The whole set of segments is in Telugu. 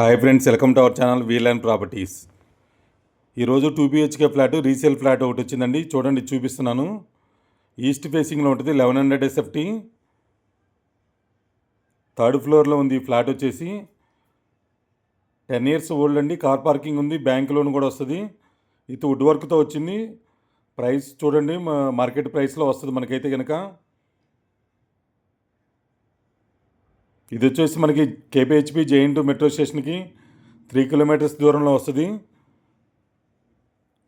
Hi friends, welcome to our channel wheel and properties. ఈరోజు 2 BHK ఫ్లాట్ రీసేల్ ఫ్లాట్ ఒకటి వచ్చిందండి. చూడండి, చూపిస్తున్నాను. ఈస్ట్ ఫేసింగ్లో ఉంటుంది. 1100 SFT, థర్డ్ ఫ్లోర్లో ఉంది. ఈ ఫ్లాట్ వచ్చేసి 10 years ఓల్డ్ అండి. కార్ పార్కింగ్ ఉంది, బ్యాంక్ లోన్ కూడా వస్తుంది. ఇది వుడ్ వర్క్తో వచ్చింది. ప్రైస్ చూడండి, మార్కెట్ ప్రైస్లో వస్తుంది మనకైతే కనుక. ఇది వచ్చేసి మనకి KPHP JN2 మెట్రో స్టేషన్కి 3 kilometers దూరంలో వస్తుంది.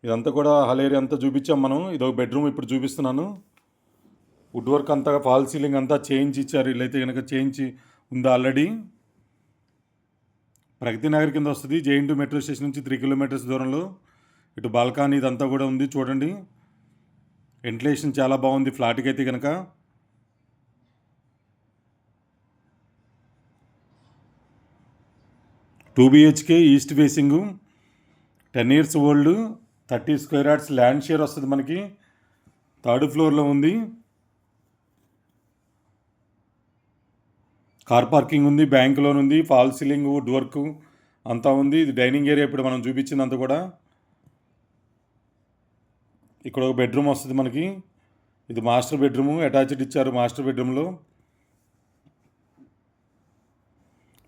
ఇదంతా కూడా హాల్ ఏరియా అంతా చూపించాం మనం. ఇది ఒక బెడ్రూమ్ ఇప్పుడు చూపిస్తున్నాను. వుడ్ వర్క్ అంతా, ఫాల్ సీలింగ్ అంతా చేంజ్ ఇచ్చారు. వీళ్ళైతే కనుక చేంజ్ ఉంది ఆల్రెడీ. ప్రగతి నగర్ కింద వస్తుంది. JN2 మెట్రో స్టేషన్ నుంచి 3 kilometers దూరంలో. ఇటు బాల్కనీ ఇదంతా కూడా ఉంది. చూడండి, వెంటిలేషన్ చాలా బాగుంది ఫ్లాట్కి అయితే కనుక. Two BHK east facing, 10 years old, 30 square yards land share వస్తుంది మనకి. థర్డ్ ఫ్లోర్లో ఉంది. కార్ పార్కింగ్ ఉంది, బ్యాంక్ లోన్ ఉంది, ఫాల్ సీలింగ్, వుడ్ వర్క్ అంతా ఉంది. ఇది డైనింగ్ ఏరియా ఇప్పుడు మనం చూపించిందంతా కూడా. ఇక్కడ ఒక బెడ్రూమ్ వస్తుంది మనకి. ఇది మాస్టర్ బెడ్రూము, అటాచ్డ్ ఇచ్చారు మాస్టర్ బెడ్రూమ్లో.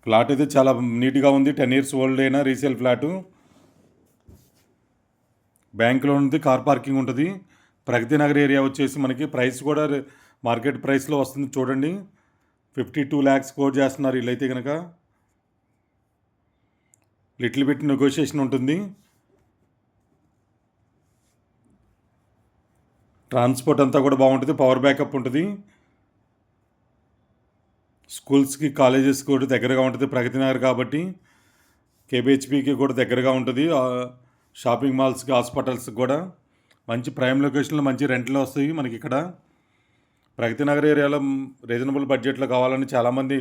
ఫ్లాట్ అయితే చాలా నీట్గా ఉంది. 10 years ఓల్డ్ అయినా రీసేల్ ఫ్లాటు. బ్యాంకులో ఉంది, కార్ పార్కింగ్ ఉంటుంది. ప్రగతి నగర్ ఏరియా వచ్చేసి మనకి ప్రైస్ కూడా మార్కెట్ ప్రైస్లో వస్తుంది. చూడండి, 52 lakhs కోట్ చేస్తున్నారు వీళ్ళైతే కనుక. లిటిల్ బిట్ నెగోషియేషన్ ఉంటుంది. ట్రాన్స్పోర్ట్ అంతా కూడా బాగుంటుంది. పవర్ బ్యాకప్ ఉంటుంది. స్కూల్స్కి, కాలేజెస్ కూడా దగ్గరగా ఉంటుంది ప్రగతి నగర్ కాబట్టి. KPHPకి కూడా దగ్గరగా ఉంటుంది. షాపింగ్ మాల్స్కి, హాస్పిటల్స్కి కూడా మంచి ప్రైమ్ లొకేషన్లో మంచి రెంట్లు వస్తాయి మనకి ఇక్కడ. ప్రగతి నగర్ ఏరియాలో రీజనబుల్ బడ్జెట్లో కావాలని చాలామంది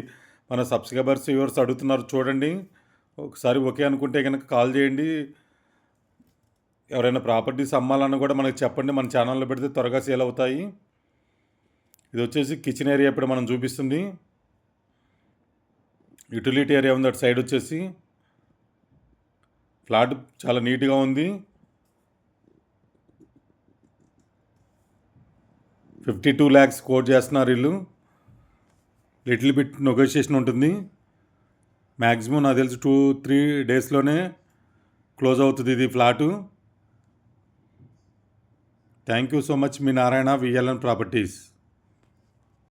మన సబ్స్క్రైబర్స్, వ్యూవర్స్ అడుగుతున్నారు. చూడండి, ఒకసారి ఓకే అనుకుంటే కనుక కాల్ చేయండి. ఎవరైనా ప్రాపర్టీస్ అమ్మాలన్నా కూడా మనకు చెప్పండి. మన ఛానల్లో పెడితే త్వరగా సేల్ అవుతాయి. ఇది వచ్చేసి కిచెన్ ఏరియా ఇప్పుడు మనం చూపిస్తుంది. యూటిలిటీ ఏరియా ఉంది అటు సైడ్ వచ్చేసి. ఫ్లాట్ చాలా నీట్గా ఉంది. 52 lakhs కోట్ చేస్తున్నారు వీళ్ళు. లిటిల్ బిట్ నెగోషియేషన్ ఉంటుంది. మ్యాక్సిమం నాకు తెలిసి 2-3 daysలోనే క్లోజ్ అవుతుంది ఇది flat. Thank you so much. Me Narayana, VLN properties.